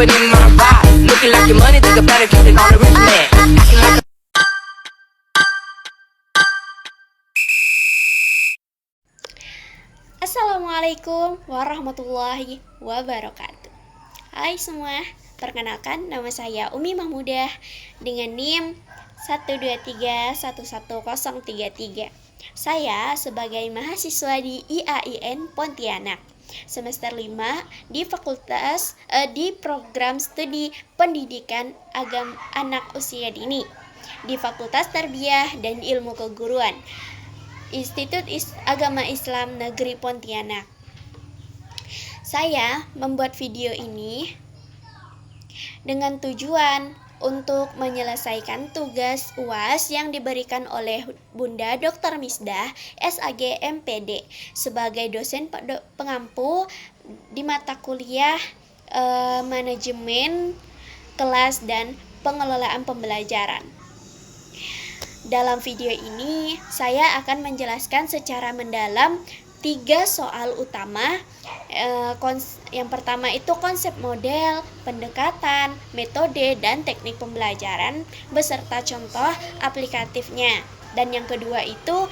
it in my ride. Looking like your money, think about it, keep it on the rich man. Acting like a Assalamualaikum warahmatullahi wabarakatuh. Hai semua, perkenalkan nama saya Umi Mahmudah dengan NIM 123111033. Saya sebagai mahasiswa di IAIN Pontianak semester 5 di di program studi pendidikan agama anak usia dini di Fakultas Tarbiyah dan Ilmu Keguruan Institut Agama Islam Negeri Pontianak. Saya membuat video ini dengan tujuan untuk menyelesaikan tugas UAS yang diberikan oleh Bunda Dr. Misdah, SAG MPD, sebagai dosen pengampu di mata kuliah manajemen kelas dan pengelolaan pembelajaran. Dalam video ini, saya akan menjelaskan secara mendalam 3 soal utama. Yang pertama itu konsep model, pendekatan, metode, dan teknik pembelajaran beserta contoh aplikatifnya. Dan yang kedua itu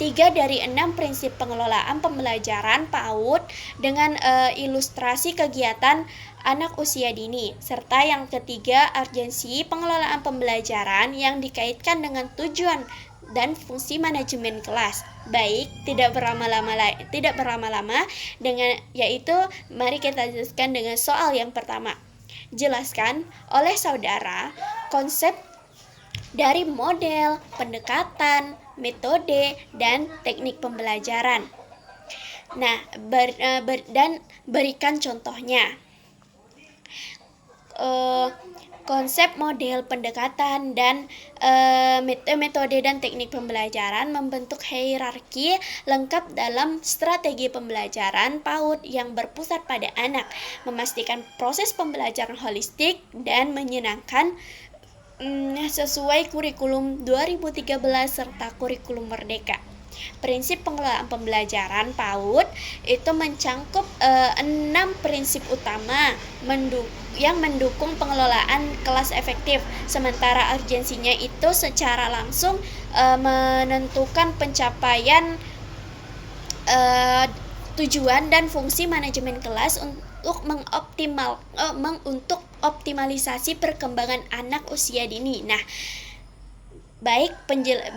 3 dari 6 prinsip pengelolaan pembelajaran PAUD dengan ilustrasi kegiatan anak usia dini, serta yang ketiga urgensi pengelolaan pembelajaran yang dikaitkan dengan tujuan dan fungsi manajemen kelas. Baik, tidak berlama-lama dengan yaitu mari kita jelaskan dengan soal yang pertama. Jelaskan oleh saudara konsep dari model, pendekatan, metode, dan teknik pembelajaran. Nah, dan berikan contohnya. Konsep model, pendekatan, dan metode dan teknik pembelajaran membentuk hierarki lengkap dalam strategi pembelajaran PAUD yang berpusat pada anak, memastikan proses pembelajaran holistik dan menyenangkan sesuai kurikulum 2013 serta kurikulum Merdeka. Prinsip pengelolaan pembelajaran PAUD itu mencangkup 6 prinsip utama yang mendukung pengelolaan kelas efektif, sementara urgensinya itu secara langsung menentukan pencapaian tujuan dan fungsi manajemen kelas untuk optimalisasi perkembangan anak usia dini. Nah, baik,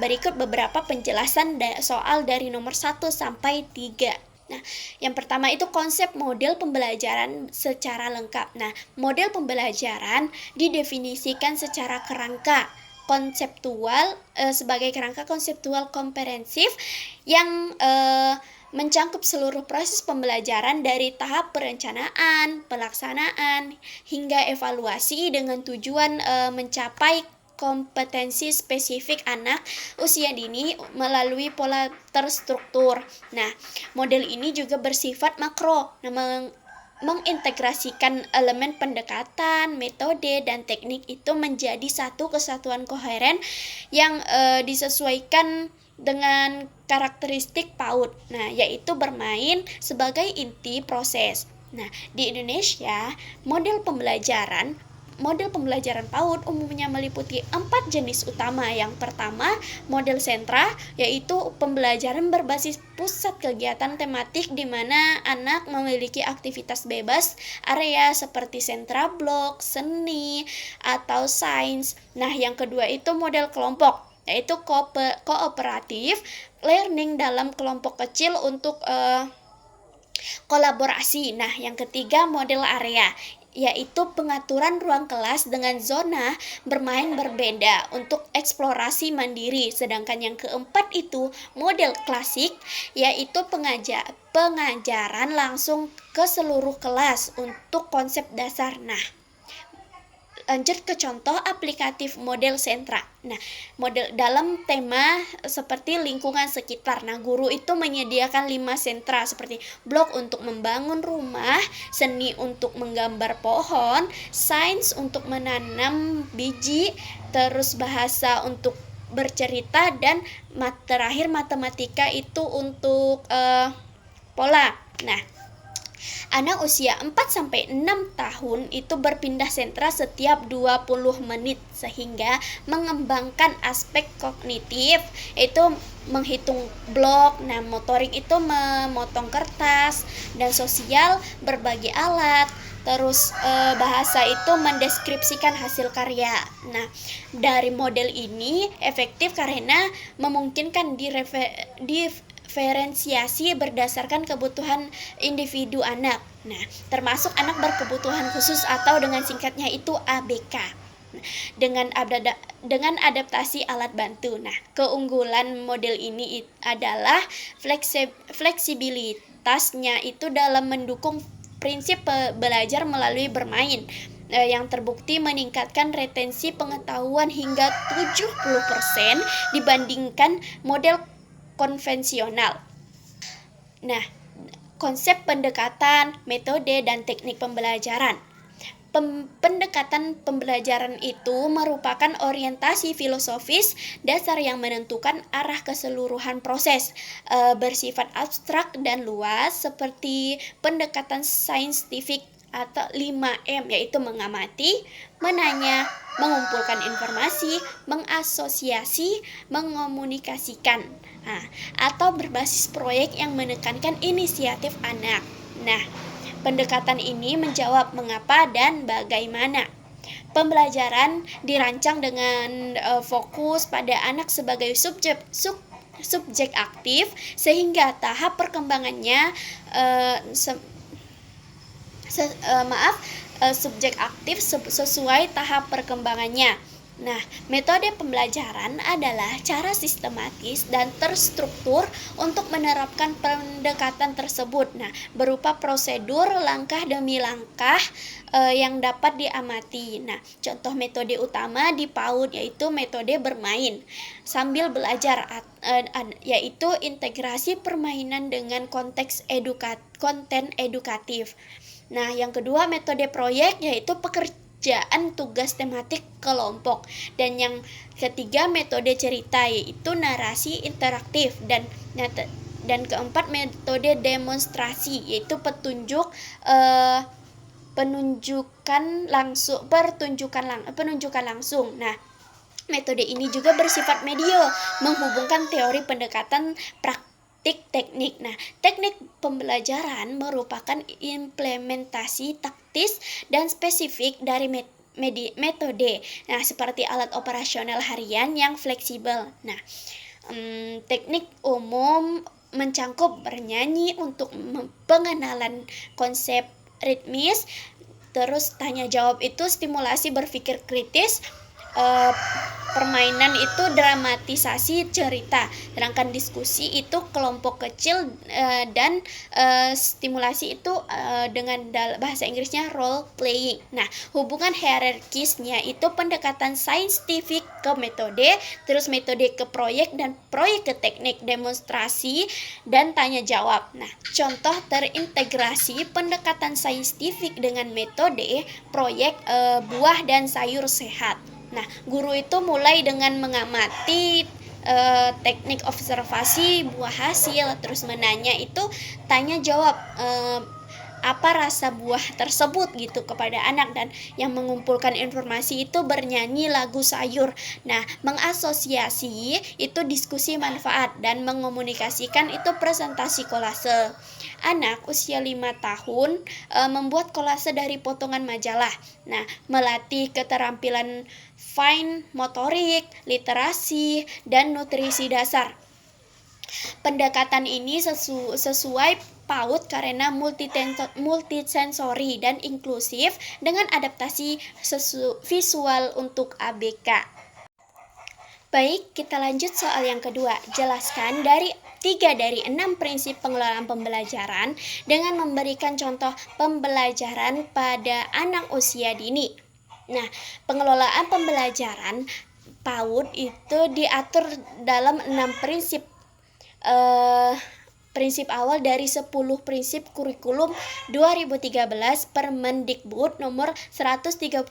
berikut beberapa penjelasan soal dari nomor 1 sampai 3. Nah, yang pertama itu konsep model pembelajaran secara lengkap. Nah, model pembelajaran didefinisikan secara kerangka konseptual sebagai kerangka konseptual komprehensif yang mencangkup seluruh proses pembelajaran dari tahap perencanaan, pelaksanaan, hingga evaluasi dengan tujuan mencapai kompetensi spesifik anak usia dini melalui pola terstruktur. Nah, model ini juga bersifat makro, mengintegrasikan elemen pendekatan, metode, dan teknik itu menjadi satu kesatuan koheren yang disesuaikan dengan karakteristik PAUD. Nah, yaitu bermain sebagai inti proses. Nah, di Indonesia, model pembelajaran PAUD umumnya meliputi 4 jenis utama. Yang pertama, model sentra, yaitu pembelajaran berbasis pusat kegiatan tematik di mana anak memiliki aktivitas bebas area seperti sentra blok, seni, atau sains. Nah, yang kedua itu model kelompok, yaitu kooperatif learning dalam kelompok kecil untuk kolaborasi. Nah, yang ketiga model area, yaitu pengaturan ruang kelas dengan zona bermain berbeda untuk eksplorasi mandiri. Sedangkan yang keempat itu model klasik, yaitu pengajaran langsung ke seluruh kelas untuk konsep dasar. Nah, lanjut ke contoh aplikatif model sentra. Nah, model dalam tema seperti lingkungan sekitar. Nah, guru itu menyediakan 5 sentra seperti blok untuk membangun rumah, seni untuk menggambar pohon, sains untuk menanam biji, terus bahasa untuk bercerita, dan terakhir matematika itu untuk pola. Nah, Anak usia 4-6 tahun itu berpindah sentra setiap 20 menit sehingga mengembangkan aspek kognitif, itu menghitung blok, nah motorik itu memotong kertas, dan sosial berbagi alat. Terus bahasa itu mendeskripsikan hasil karya. Nah, dari model ini efektif karena memungkinkan diferensiasi berdasarkan kebutuhan individu anak. Nah, termasuk anak berkebutuhan khusus atau dengan singkatnya itu ABK. Dengan adaptasi alat bantu. Nah, keunggulan model ini adalah fleksibilitasnya itu dalam mendukung prinsip belajar melalui bermain, yang terbukti meningkatkan retensi pengetahuan hingga 70% dibandingkan model konvensional. Nah, konsep pendekatan, metode, dan teknik pembelajaran. Pendekatan pembelajaran itu merupakan orientasi filosofis dasar yang menentukan arah keseluruhan proses, bersifat abstrak dan luas seperti pendekatan saintifik atau 5M, yaitu mengamati, menanya, mengumpulkan informasi, mengasosiasi, mengomunikasikan, atau berbasis proyek yang menekankan inisiatif anak. Nah, pendekatan ini menjawab mengapa dan bagaimana. Pembelajaran dirancang dengan fokus pada anak sebagai subjek aktif sehingga tahap perkembangannya subjek aktif sesuai tahap perkembangannya. Nah, metode pembelajaran adalah cara sistematis dan terstruktur untuk menerapkan pendekatan tersebut. Nah, berupa prosedur langkah demi langkah yang dapat diamati. Nah, contoh metode utama di PAUD yaitu metode bermain sambil belajar, yaitu integrasi permainan dengan konteks konten edukatif. Nah, yang kedua metode proyek yaitu pekerjaan tugas tematik kelompok, dan yang ketiga metode cerita yaitu narasi interaktif, dan keempat metode demonstrasi yaitu penunjukan langsung. Nah, metode ini juga bersifat medio, menghubungkan teori pendekatan praktik teknik. Nah, teknik pembelajaran merupakan implementasi taktis dan spesifik dari metode. Nah, seperti alat operasional harian yang fleksibel. Nah, teknik umum mencangkup bernyanyi untuk pengenalan konsep ritmis, terus tanya jawab itu stimulasi berpikir kritis, permainan itu dramatisasi cerita, sedangkan diskusi itu kelompok kecil, dan stimulasi itu dengan bahasa Inggrisnya role playing. Nah, hubungan hierarkisnya itu pendekatan saintifik ke metode, terus metode ke proyek, dan proyek ke teknik, demonstrasi, dan tanya jawab. Nah, contoh terintegrasi pendekatan saintifik dengan metode proyek buah dan sayur sehat. Nah, guru itu mulai dengan mengamati teknik observasi buah hasil, terus menanya itu tanya jawab apa rasa buah tersebut gitu kepada anak, dan yang mengumpulkan informasi itu bernyanyi lagu sayur. Nah, mengasosiasi itu diskusi manfaat, dan mengomunikasikan itu presentasi kolase. Anak usia 5 tahun membuat kolase dari potongan majalah. Nah, melatih keterampilan fine motorik, literasi, dan nutrisi dasar. Pendekatan ini sesuai PAUD karena multisensori dan inklusif dengan adaptasi visual untuk ABK. Baik, kita lanjut soal yang kedua. Jelaskan 3 dari 6 prinsip pengelolaan pembelajaran dengan memberikan contoh pembelajaran pada anak usia dini. Nah, pengelolaan pembelajaran PAUD itu diatur dalam 6 prinsip prinsip awal dari 10 prinsip kurikulum 2013 Permendikbud nomor 137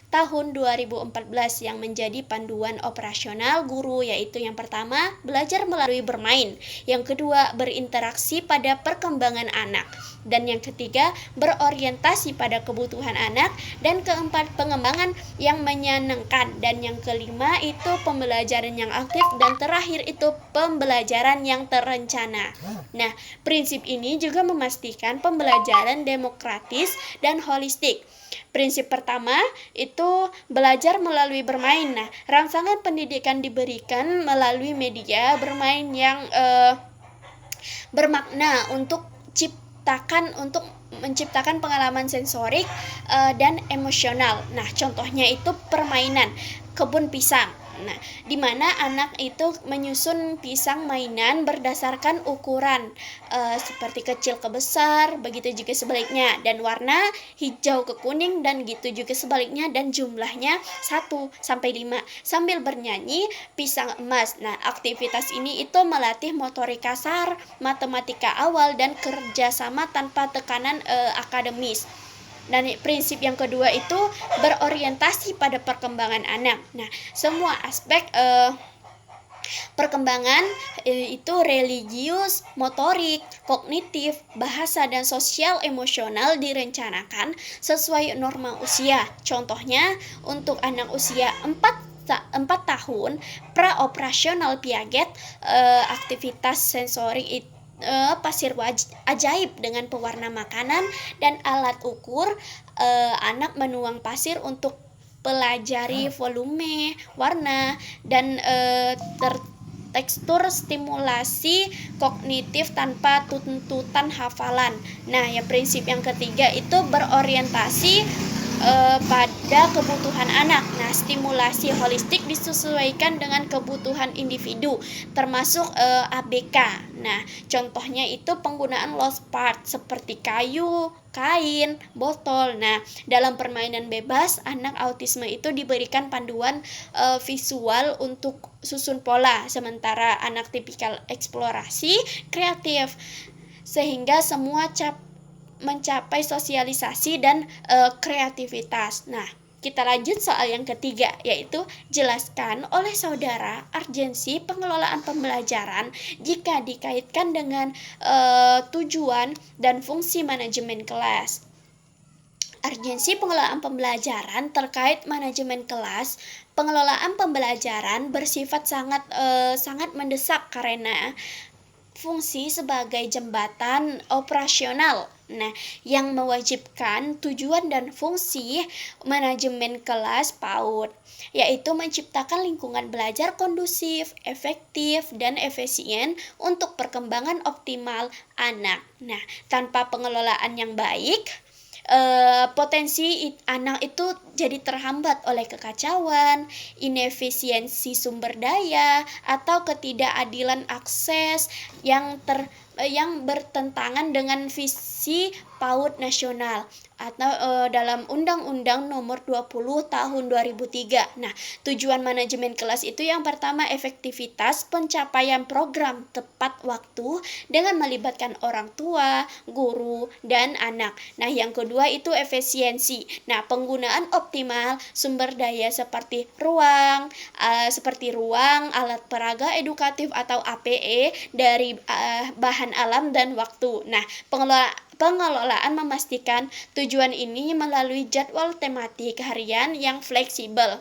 tahun 2014 yang menjadi panduan operasional guru, yaitu yang pertama, belajar melalui bermain, yang kedua, berinteraksi pada perkembangan anak, dan yang ketiga, berorientasi pada kebutuhan anak, dan keempat, pengembangan yang menyenangkan, dan yang kelima itu pembelajaran yang aktif, dan terakhir itu pembelajaran yang terencana. Nah, prinsip ini juga memastikan pembelajaran demokratis dan holistik. Prinsip pertama itu belajar melalui bermain. Nah, rangsangan pendidikan diberikan melalui media bermain yang bermakna untuk menciptakan pengalaman sensorik dan emosional. Nah, contohnya itu permainan kebun pisang. Nah, di mana anak itu menyusun pisang mainan berdasarkan ukuran seperti kecil ke besar, begitu juga sebaliknya, dan warna hijau ke kuning, dan gitu juga sebaliknya, dan jumlahnya 1 sampai 5 sambil bernyanyi pisang emas. Nah, aktivitas ini itu melatih motorik kasar, matematika awal, dan kerjasama tanpa tekanan akademis. Dan prinsip yang kedua itu berorientasi pada perkembangan anak. Nah, semua aspek perkembangan itu religius, motorik, kognitif, bahasa, dan sosial emosional direncanakan sesuai norma usia. Contohnya, untuk anak usia 4 tahun, praoperasional Piaget, aktivitas sensorik itu pasir ajaib dengan pewarna makanan dan alat ukur, anak menuang pasir untuk pelajari volume, warna, dan tekstur, stimulasi kognitif tanpa tuntutan hafalan. Nah, yang prinsip yang ketiga itu berorientasi pada kebutuhan anak. Nah, stimulasi holistik disesuaikan dengan kebutuhan individu, termasuk ABK. Nah, contohnya itu penggunaan lost part seperti kayu, kain, botol. Nah, dalam permainan bebas, anak autisme itu diberikan panduan visual untuk susun pola, sementara anak tipikal eksplorasi kreatif, sehingga semua mencapai sosialisasi dan kreativitas. Nah, kita lanjut soal yang ketiga, yaitu jelaskan oleh saudara urgensi pengelolaan pembelajaran jika dikaitkan dengan tujuan dan fungsi manajemen kelas. Urgensi pengelolaan pembelajaran terkait manajemen kelas. Pengelolaan pembelajaran bersifat sangat mendesak karena fungsi sebagai jembatan operasional. Nah, yang mewajibkan tujuan dan fungsi manajemen kelas PAUD, yaitu menciptakan lingkungan belajar kondusif, efektif, dan efisien untuk perkembangan optimal anak. Nah, tanpa pengelolaan yang baik, potensi anak itu jadi terhambat oleh kekacauan, inefisiensi sumber daya, atau ketidakadilan akses yang bertentangan dengan visi PAUD nasional atau dalam Undang-Undang Nomor 20 Tahun 2003. Nah, tujuan manajemen kelas itu yang pertama efektivitas pencapaian program tepat waktu dengan melibatkan orang tua, guru, dan anak. Nah, yang kedua itu efisiensi. Nah, penggunaan optimal sumber daya seperti ruang, alat peraga edukatif atau APE dari bahan alam dan waktu. Nah, pengelolaan memastikan tujuan ini melalui jadwal tematik harian yang fleksibel.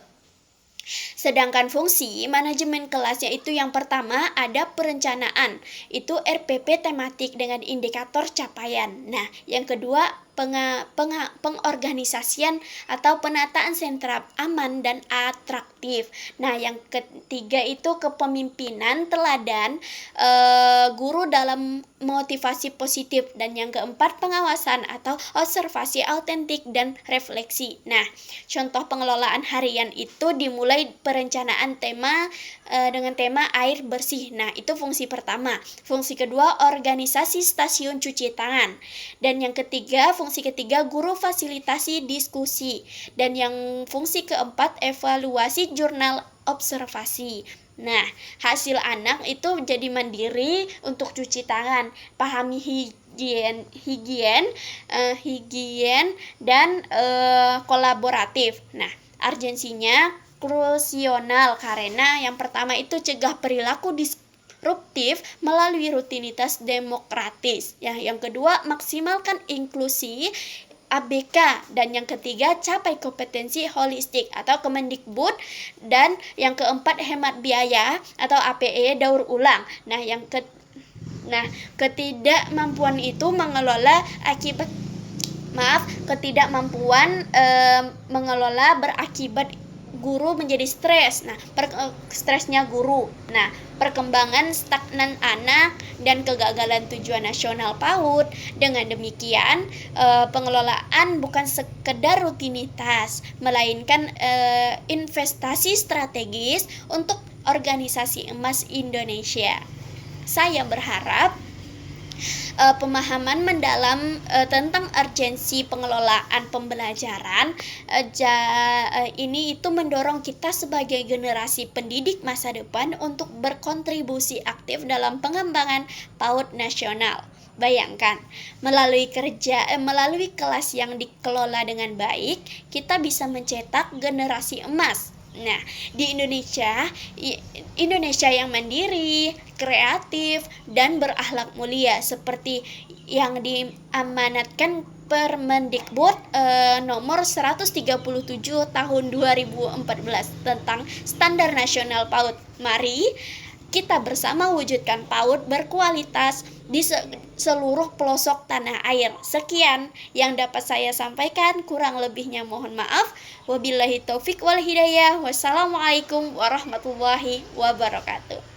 Sedangkan fungsi manajemen kelasnya itu yang pertama ada perencanaan, itu RPP tematik dengan indikator capaian. Nah, yang kedua pengorganisasian atau penataan sentra aman dan atraktif. Nah, yang ketiga itu kepemimpinan teladan, guru dalam motivasi positif, dan yang keempat pengawasan atau observasi autentik dan refleksi. Nah, contoh pengelolaan harian itu dimulai perencanaan tema dengan tema air bersih. Nah, itu fungsi pertama. Fungsi kedua organisasi stasiun cuci tangan, dan yang ketiga fungsi ketiga guru fasilitasi diskusi, dan yang fungsi keempat evaluasi jurnal observasi. Nah, hasil anak itu jadi mandiri untuk cuci tangan, pahami higien dan kolaboratif. Nah, urgensinya krusial karena yang pertama itu cegah perilaku disruptif melalui rutinitas demokratis. Ya, yang kedua maksimalkan inklusi ABK, dan yang ketiga capai kompetensi holistik atau Kemendikbud, dan yang keempat hemat biaya atau APE daur ulang. Ketidakmampuan itu mengelola berakibat guru menjadi stres. Nah, stresnya guru. Nah, perkembangan stagnan anak dan kegagalan tujuan nasional PAUD. Dengan demikian, pengelolaan bukan sekedar rutinitas, melainkan investasi strategis untuk organisasi emas Indonesia. Saya berharap pemahaman mendalam tentang urgensi pengelolaan pembelajaran ini itu mendorong kita sebagai generasi pendidik masa depan untuk berkontribusi aktif dalam pengembangan PAUD nasional. Bayangkan, melalui kelas yang dikelola dengan baik, kita bisa mencetak generasi emas. Nah, di Indonesia yang mandiri, kreatif, dan berakhlak mulia seperti yang diamanatkan Permendikbud nomor 137 tahun 2014 tentang Standar Nasional PAUD. Mari kita bersama wujudkan PAUD berkualitas di seluruh pelosok tanah air. Sekian yang dapat saya sampaikan, kurang lebihnya mohon maaf. Wabillahi taufik wal hidayah. Wassalamualaikum warahmatullahi wabarakatuh.